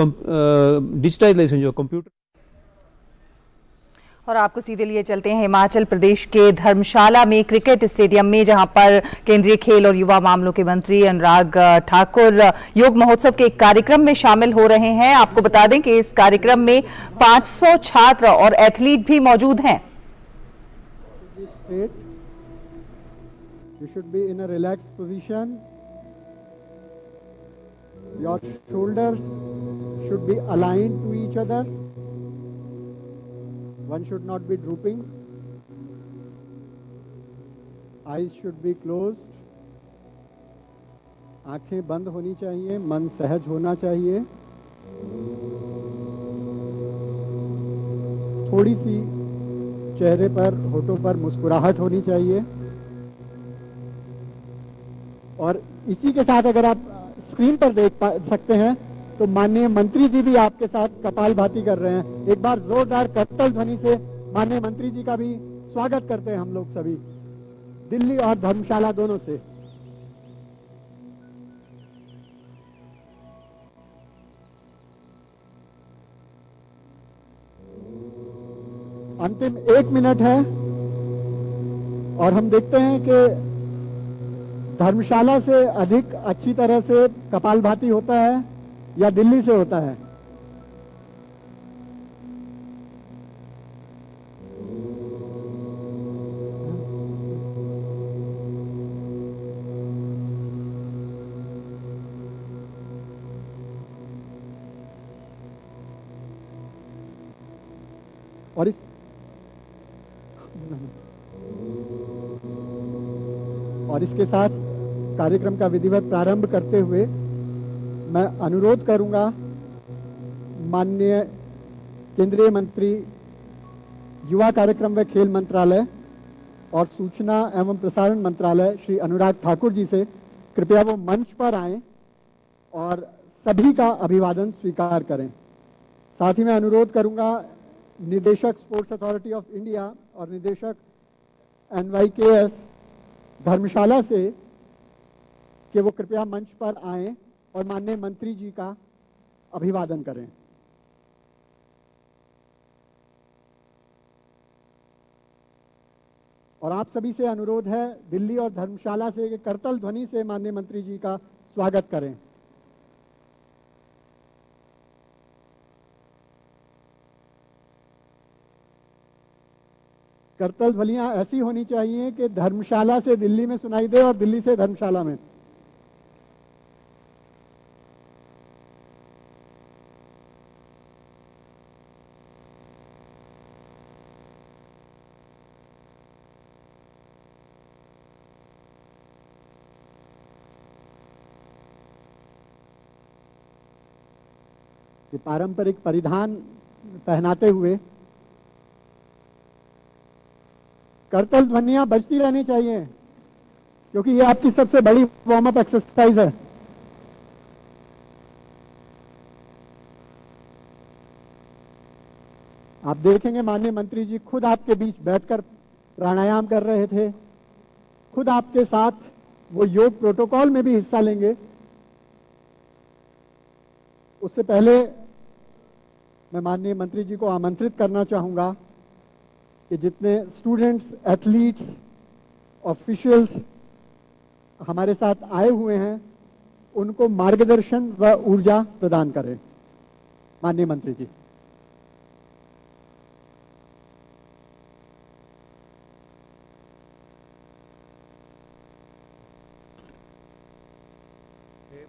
Digitisation जो computer. और आपको सीधे लिए चलते हैं हिमाचल प्रदेश के धर्मशाला में क्रिकेट स्टेडियम में, जहां पर केंद्रीय खेल और युवा मामलों के मंत्री अनुराग ठाकुर योग महोत्सव के एक कार्यक्रम में शामिल हो रहे हैं। आपको बता दें कि इस कार्यक्रम में 500 छात्र और एथलीट भी मौजूद हैं। You should be in a relaxed position. Your shoulders should be aligned to each other. One should not be drooping. Eyes should be closed. आंखें बंद होनी चाहिए, मन सहज होना चाहिए। थोड़ी सी चेहरे पर, होठों पर मुस्कुराहट होनी चाहिए। और इसी के साथ अगर आप स्क्रीन पर देख सकते हैं तो माननीय मंत्री जी भी आपके साथ कपालभाति कर रहे हैं। एक बार जोरदार करतल ध्वनि से माननीय मंत्री जी का भी स्वागत करते हैं हम लोग सभी, दिल्ली और धर्मशाला दोनों से। अंतिम 1 मिनट है और हम देखते हैं कि धर्मशाला से अधिक अच्छी तरह से कपालभाति होता है या दिल्ली से होता है। और इसके साथ कार्यक्रम का विधिवत प्रारंभ करते हुए मैं अनुरोध करूंगा माननीय केंद्रीय मंत्री युवा कार्यक्रम व खेल मंत्रालय और सूचना एवं प्रसारण मंत्रालय श्री अनुराग ठाकुर जी से कृपया वो मंच पर आएं और सभी का अभिवादन स्वीकार करें। साथ ही मैं अनुरोध करूंगा निदेशक स्पोर्ट्स अथॉरिटी ऑफ इंडिया और निदेशक NYKS धर्मशाला से कि वो कृपया मंच पर आएं और माननीय मंत्री जी का अभिवादन करें। और आप सभी से अनुरोध है दिल्ली और धर्मशाला से कि करतल ध्वनि से माननीय मंत्री जी का स्वागत करें। करतल ध्वनियां ऐसी होनी चाहिए कि धर्मशाला से दिल्ली में सुनाई दे और दिल्ली से धर्मशाला में। पारंपरिक परिधान पहनाते हुए करतल ध्वनियां बजती रहनी चाहिए, क्योंकि ये आपकी सबसे बड़ी वार्म अप एक्सरसाइज है। आप देखेंगे माननीय मंत्री जी खुद आपके बीच बैठकर प्राणायाम कर रहे थे, खुद आपके साथ वो योग प्रोटोकॉल में भी हिस्सा लेंगे। उससे पहले मैं माननीय मंत्री जी को आमंत्रित करना चाहूंगा कि जितने स्टूडेंट्स, एथलीट्स, ऑफिशियल्स हमारे साथ आए हुए हैं उनको मार्गदर्शन व ऊर्जा प्रदान करें। माननीय मंत्री जी।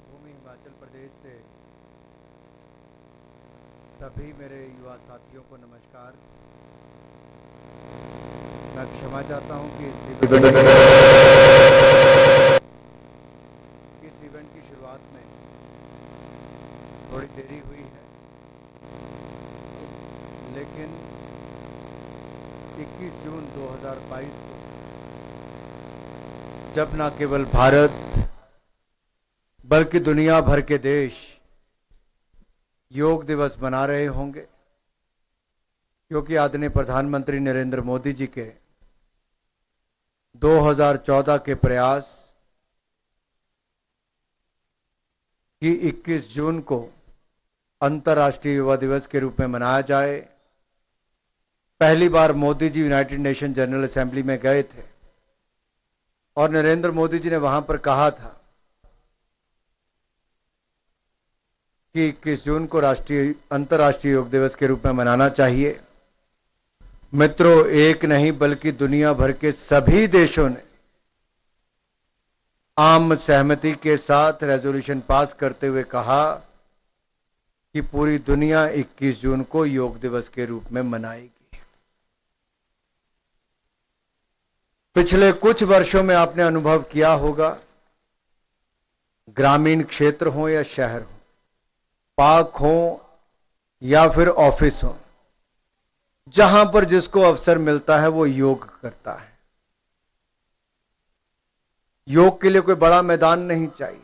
भूमि हिमाचल प्रदेश से सभी मेरे युवा साथियों को नमस्कार। मैं क्षमा चाहता हूं कि इस इवेंट की शुरुआत में थोड़ी देरी हुई है, लेकिन 21 जून 2022 को जब न केवल भारत बल्कि दुनिया भर के देश योग दिवस मना रहे होंगे, क्योंकि आदरणीय प्रधानमंत्री नरेंद्र मोदी जी के 2014 के प्रयास कि 21 जून को अंतर्राष्ट्रीय युवा दिवस के रूप में मनाया जाए। पहली बार Modi ji United nation general assembly में गए थे और नरेंद्र मोदी जी ने वहां पर कहा था कि 21 जून को अंतर्राष्ट्रीय योग दिवस के रूप में मनाना चाहिए। मित्रों, एक नहीं बल्कि दुनिया भर के सभी देशों ने आम सहमति के साथ रेजोल्यूशन पास करते हुए कहा कि पूरी दुनिया 21 जून को योग दिवस के रूप में मनाएगी। पिछले कुछ वर्षों में आपने अनुभव किया होगा, ग्रामीण क्षेत्र हो या शहर हो, पार्क हो या फिर ऑफिस हो, जहां पर जिसको अवसर मिलता है वो योग करता है। योग के लिए कोई बड़ा मैदान नहीं चाहिए।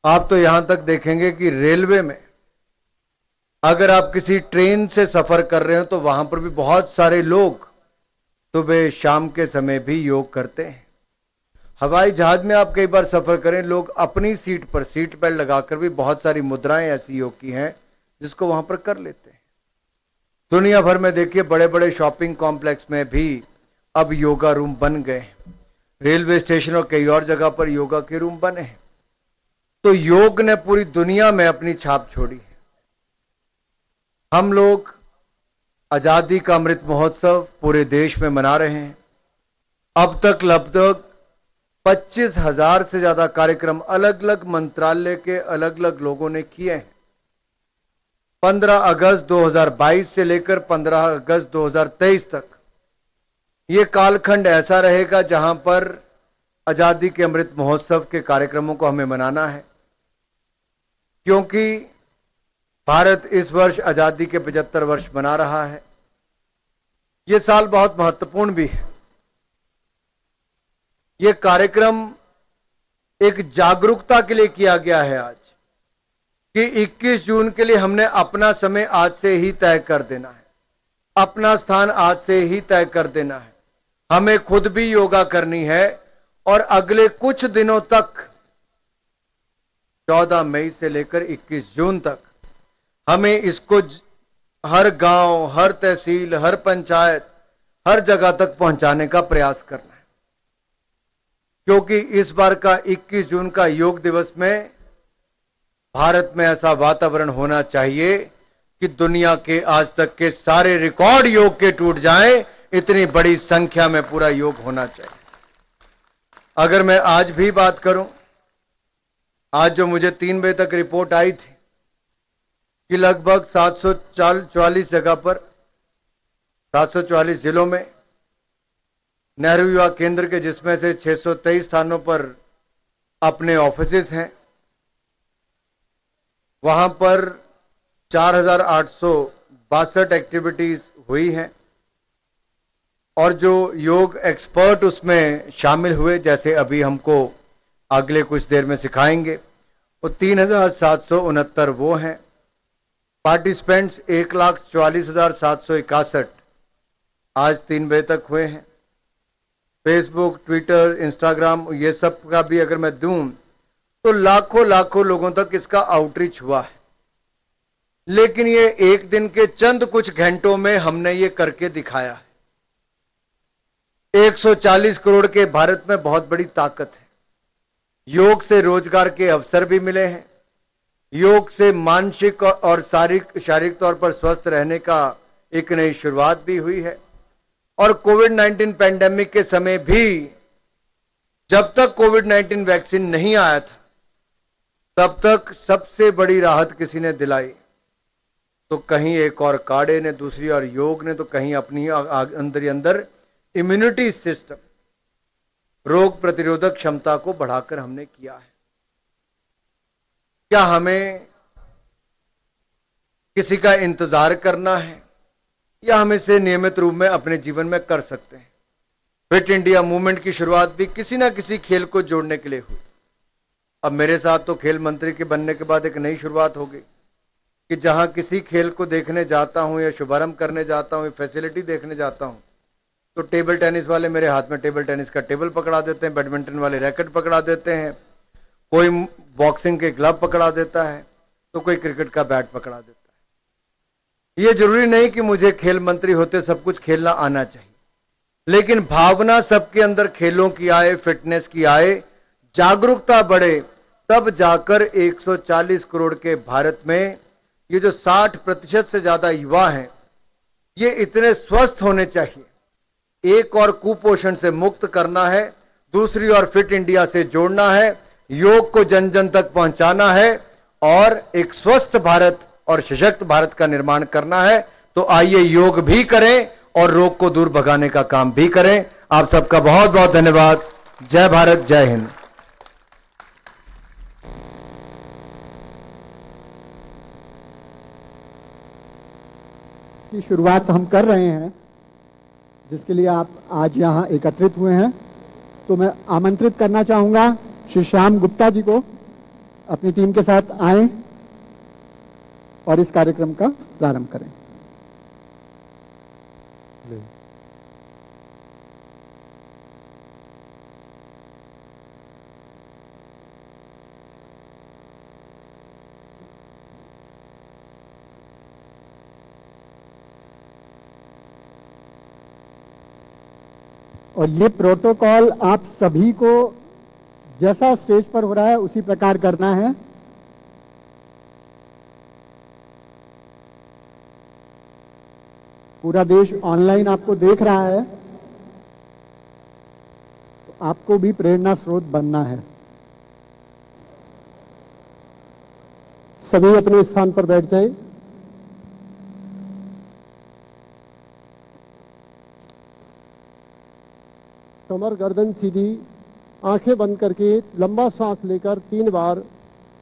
आप तो यहां तक देखेंगे कि रेलवे में अगर आप किसी ट्रेन से सफर कर रहे हो तो वहां पर भी बहुत सारे लोग सुबह शाम के समय भी योग करते हैं। हवाई जहाज में आप कई बार सफर करें, लोग अपनी सीट पर सीट बेल्ट लगाकर भी बहुत सारी मुद्राएं ऐसी योग की हैं जिसको वहां पर कर लेते हैं। दुनिया भर में देखिए, बड़े बड़े शॉपिंग कॉम्प्लेक्स में भी अब योगा रूम बन गए। रेलवे स्टेशन और कई और जगह पर योगा के रूम बने हैं। तो योग ने पूरी दुनिया में अपनी छाप छोड़ी है। हम लोग आजादी का अमृत महोत्सव पूरे देश में मना रहे हैं। अब तक लगभग 25,000 से ज्यादा कार्यक्रम अलग अलग मंत्रालय के अलग अलग लोगों ने किए हैं। 15 अगस्त 2022 से लेकर 15 अगस्त 2023 तक ये कालखंड ऐसा रहेगा जहां पर आजादी के अमृत महोत्सव के कार्यक्रमों को हमें मनाना है, क्योंकि भारत इस वर्ष आजादी के 75 वर्ष मना रहा है। यह साल बहुत महत्वपूर्ण भी है। यह कार्यक्रम एक जागरूकता के लिए किया गया है आज, कि 21 जून के लिए हमने अपना समय आज से ही तय कर देना है, अपना स्थान आज से ही तय कर देना है। हमें खुद भी योगा करनी है और अगले कुछ दिनों तक 14 मई से लेकर 21 जून तक हमें इसको हर गांव, हर तहसील, हर पंचायत, हर जगह तक पहुंचाने का प्रयास करना है। क्योंकि इस बार का 21 जून का योग दिवस में भारत में ऐसा वातावरण होना चाहिए कि दुनिया के आज तक के सारे रिकॉर्ड योग के टूट जाएं। इतनी बड़ी संख्या में पूरा योग होना चाहिए। अगर मैं आज भी बात करूं, आज जो मुझे 3 बजे तक रिपोर्ट आई थी कि लगभग 744 जगह पर 744 जिलों में नेहरू युवा केंद्र के, जिसमें से 623 स्थानों पर अपने ऑफिसेस हैं, वहां पर 4,862 एक्टिविटीज हुई हैं। और जो योग एक्सपर्ट उसमें शामिल हुए, जैसे अभी हमको अगले कुछ देर में सिखाएंगे, वो 3,769 वो हैं। पार्टिसिपेंट्स 1,44,761 आज 3 बजे तक हुए हैं। फेसबुक, ट्विटर, इंस्टाग्राम, ये सब का भी अगर मैं दूं तो लाखों लाखों लोगों तक इसका आउटरीच हुआ है। लेकिन ये एक दिन के चंद कुछ घंटों में हमने ये करके दिखाया है। 140 करोड़ के भारत में बहुत बड़ी ताकत है। योग से रोजगार के अवसर भी मिले हैं। योग से मानसिक और शारीरिक तौर पर स्वस्थ रहने का एक नई शुरुआत भी हुई है। और कोविड-19 पैंडेमिक के समय भी, जब तक कोविड-19 वैक्सीन नहीं आया था, तब तक सबसे बड़ी राहत किसी ने दिलाई तो कहीं एक और काढ़े ने, दूसरी और योग ने, तो कहीं अपनी अंदर ही अंदर इम्यूनिटी सिस्टम, रोग प्रतिरोधक क्षमता को बढ़ाकर हमने किया है। क्या हमें किसी का इंतजार करना है या हम इसे नियमित रूप में अपने जीवन में कर सकते हैं? फिट इंडिया मूवमेंट की शुरुआत भी किसी ना किसी खेल को जोड़ने के लिए हुई। अब मेरे साथ तो खेल मंत्री के बनने के बाद एक नई शुरुआत हो गई कि जहां किसी खेल को देखने जाता हूं या शुभारंभ करने जाता हूं या फैसिलिटी देखने जाता हूं, तो टेबल टेनिस वाले मेरे हाथ में टेबल टेनिस का टेबल पकड़ा देते हैं, बैडमिंटन वाले रैकेट पकड़ा देते हैं, कोई बॉक्सिंग के ग्लव पकड़ा देता है, तो कोई क्रिकेट का बैट पकड़ा देता है। ये जरूरी नहीं कि मुझे खेल मंत्री होते सब कुछ खेलना आना चाहिए, लेकिन भावना सबके अंदर खेलों की आए, फिटनेस की आए, जागरूकता बढ़े, तब जाकर 140 करोड़ के भारत में ये जो 60% से ज्यादा युवा हैं, ये इतने स्वस्थ होने चाहिए। एक और कुपोषण से मुक्त करना है, दूसरी ओर फिट इंडिया से जोड़ना है, योग को जन जन तक पहुंचाना है और एक स्वस्थ भारत और सशक्त भारत का निर्माण करना है। तो आइए योग भी करें और रोग को दूर भगाने का काम भी करें। आप सबका बहुत बहुत धन्यवाद। जय भारत, जय हिंद। की शुरुआत हम कर रहे हैं, जिसके लिए आप आज यहां एकत्रित हुए हैं। तो मैं आमंत्रित करना चाहूंगा श्री श्याम गुप्ता जी को अपनी टीम के साथ आएं और इस कार्यक्रम का प्रारंभ करें। और ये प्रोटोकॉल आप सभी को जैसा स्टेज पर हो रहा है उसी प्रकार करना है। पूरा देश ऑनलाइन आपको देख रहा है, तो आपको भी प्रेरणा स्रोत बनना है। सभी अपने स्थान पर बैठ जाएं। कमर गर्दन सीधी, आंखें बंद करके लंबा सांस लेकर 3 बार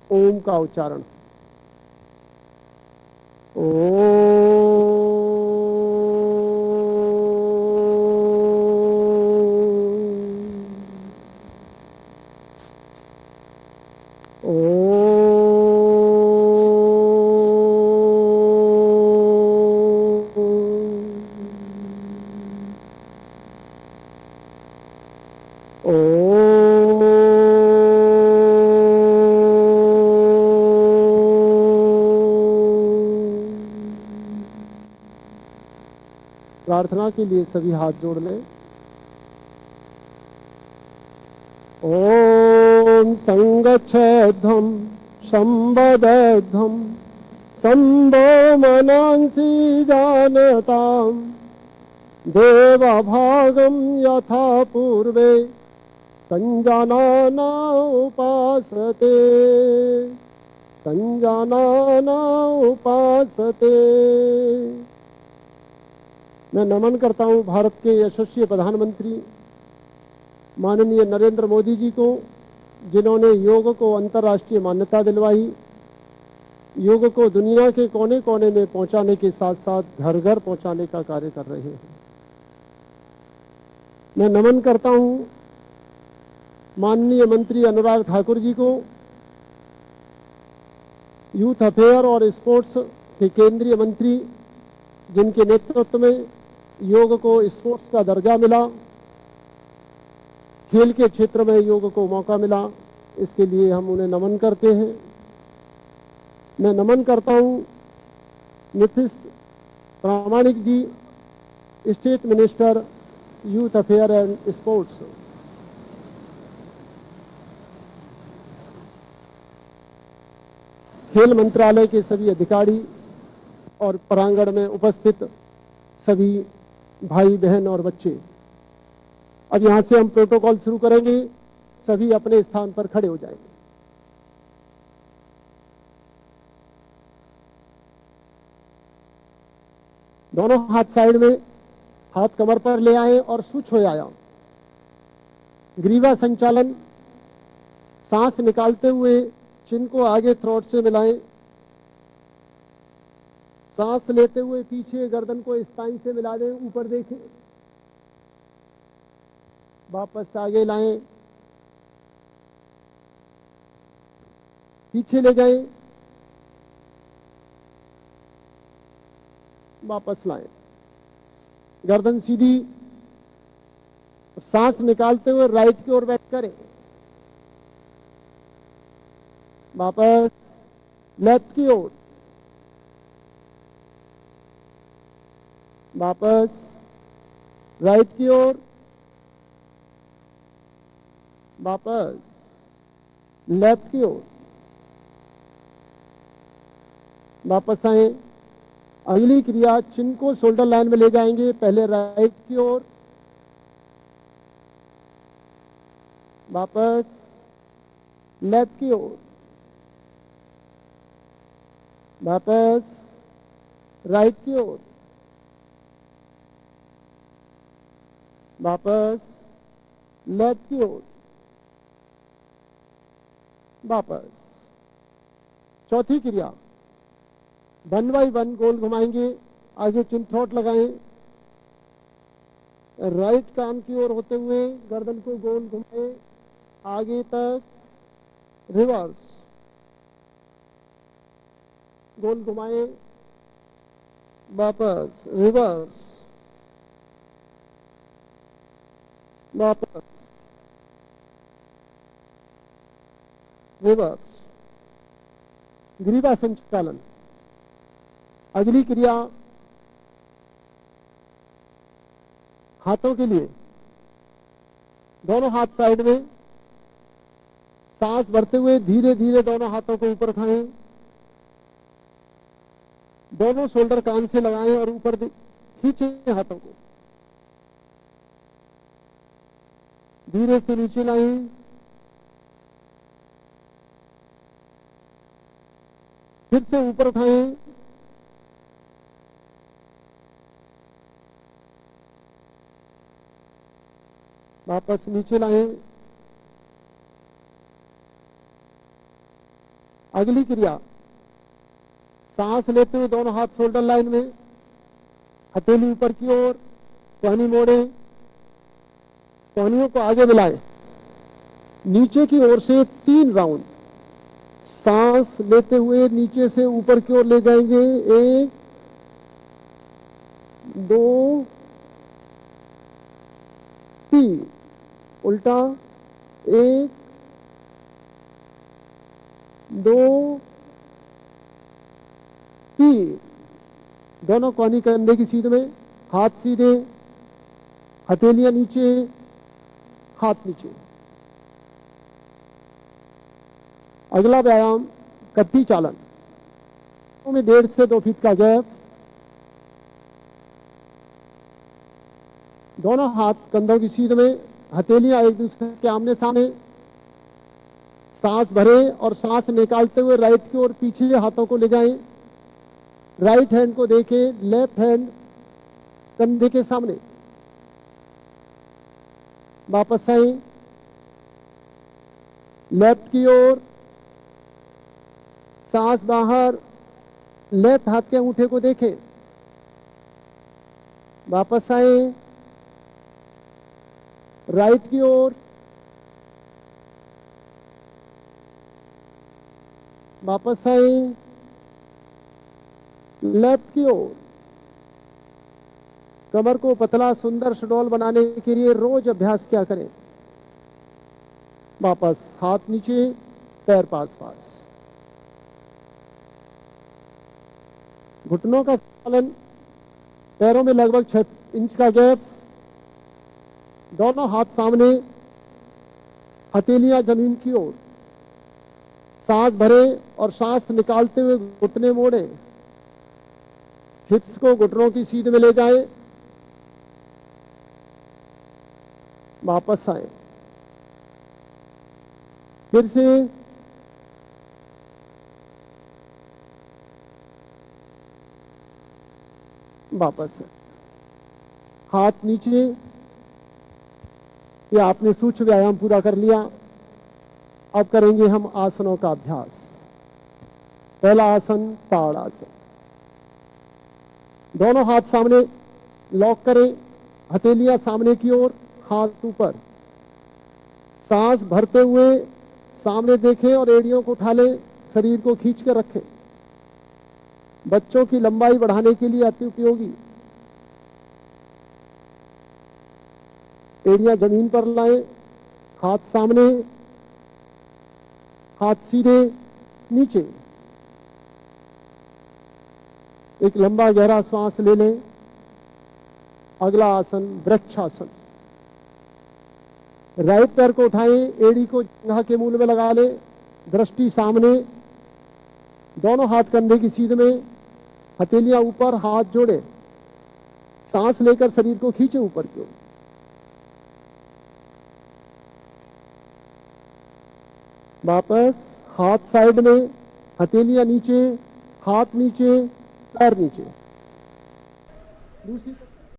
ओम का उच्चारण। प्रार्थना के लिए सभी हाथ जोड़ लें। ओम संगच्छध्वं संवदध्वं संभो मनांसि जानताम् देवभागं यथा पूर्वे संजानाना उपासते संजानाना उपासते। मैं नमन करता हूं भारत के यशस्वी प्रधानमंत्री माननीय नरेंद्र मोदी जी को, जिन्होंने योग को अंतर्राष्ट्रीय मान्यता दिलवाई, योग को दुनिया के कोने कोने में पहुंचाने के साथ साथ घर घर पहुंचाने का कार्य कर रहे हैं। मैं नमन करता हूं माननीय मंत्री अनुराग ठाकुर जी को, यूथ अफेयर और स्पोर्ट्स के केंद्रीय मंत्री, जिनके नेतृत्व में योग को स्पोर्ट्स का दर्जा मिला, खेल के क्षेत्र में योग को मौका मिला, इसके लिए हम उन्हें नमन करते हैं। मैं नमन करता हूं Nitish Pramanik ji, state minister youth affair and sports. खेल मंत्रालय के सभी अधिकारी और प्रांगण में उपस्थित सभी भाई बहन और बच्चे। अब यहां से हम प्रोटोकॉल शुरू करेंगे। सभी अपने स्थान पर खड़े हो जाएंगे। दोनों हाथ साइड में, हाथ कमर पर ले आए और सूक्ष्म हो आया। ग्रीवा संचालन, सांस निकालते हुए चिन को आगे थ्रोट से मिलाएं। सांस लेते हुए पीछे गर्दन को स्पाइन से मिला दें, ऊपर देखें, वापस आगे लाएं, पीछे ले जाएं, वापस लाएं, गर्दन सीधी। सांस निकालते हुए राइट की ओर बैक करें। वापस लेफ्ट की ओर, वापस राइट की ओर, वापस लेफ्ट की ओर, वापस आए। अगली क्रिया चिन्ह को शोल्डर लाइन में ले जाएंगे। पहले राइट की ओर, वापस लेफ्ट की ओर, वापस राइट की ओर, वापस लेफ्ट की ओर, वापस। चौथी क्रिया 1 बाय 1 गोल घुमाएंगे। आगे चिन थ्रोट लगाएं। राइट कान की ओर होते हुए गर्दन को गोल घुमाएं, आगे तक रिवर्स गोल घुमाएं, वापस रिवर्स, वापस रिवर्स। ग्रीवा संचालन। अगली क्रिया हाथों के लिए दोनों हाथ साइड में, सांस भरते हुए धीरे धीरे दोनों हाथों को ऊपर उठाएं, दोनों शोल्डर कान से लगाएं और ऊपर खींचें हाथों को, धीरे से नीचे लाएं, फिर से ऊपर उठाएं, वापस नीचे लाएं। अगली क्रिया सांस लेते हुए दोनों हाथ शोल्डर लाइन में, हथेली ऊपर की ओर, टहनी मोड़े, टहनियों को आगे मिलाएं, नीचे की ओर से 3 राउंड सांस लेते हुए नीचे से ऊपर की ओर ले जाएंगे। 1 2 3, उल्टा 1 2 3। दोनों कोहनी कंधे की सीध में, हाथ सीधे, हथेलियां नीचे, हाथ नीचे। अगला व्यायाम कत्थी चालन में 1.5 से 2 फीट का गैप, दोनों हाथ कंधों की सीध में, हथेलियां एक दूसरे के आमने सामने, सांस भरे और सांस निकालते हुए राइट की ओर पीछे हाथों को ले जाएं, राइट हैंड को देखें, लेफ्ट हैंड कंधे के सामने, वापस आए, लेफ्ट की ओर, सांस बाहर, लेफ्ट हाथ के अंगूठे को देखें, वापस आए, राइट की ओर, वापस आए, लेफ्ट की ओर। कमर को पतला सुंदर सुडौल बनाने के लिए रोज अभ्यास क्या करें। वापस हाथ नीचे, पैर पास पास, घुटनों का संचालन, पैरों में लगभग 6 इंच का गैप, दोनों हाथ सामने, हथेलियां जमीन की ओर, सांस भरे और सांस निकालते हुए घुटने मोड़े, हिप्स को घुटनों की सीध में ले जाएं, वापस आए, फिर से वापस, हाथ नीचे। ये आपने सूक्ष्म व्यायाम पूरा कर लिया। अब करेंगे हम आसनों का अभ्यास। पहला आसन ताड़ आसन। दोनों हाथ सामने लॉक करें, हथेलियां सामने की ओर, हाथ ऊपर, सांस भरते हुए सामने देखें और एड़ियों को उठा लें, शरीर को खींच कर रखें। बच्चों की लंबाई बढ़ाने के लिए अति उपयोगी। एड़ियां जमीन पर लाएं, हाथ सामने, हाथ सीधे, नीचे। एक लंबा गहरा श्वास ले लें। अगला आसन वृक्षासन। राइट पैर को उठाएं, एड़ी को जंघा के मूल में लगा लें, दृष्टि सामने, दोनों हाथ कंधे की सीध में, हथेलियां ऊपर, हाथ जोड़े, सांस लेकर शरीर को खींचे ऊपर की ओर। वापस हाथ साइड में, हथेलियां नीचे, हाथ नीचे, पैर नीचे। दूसरी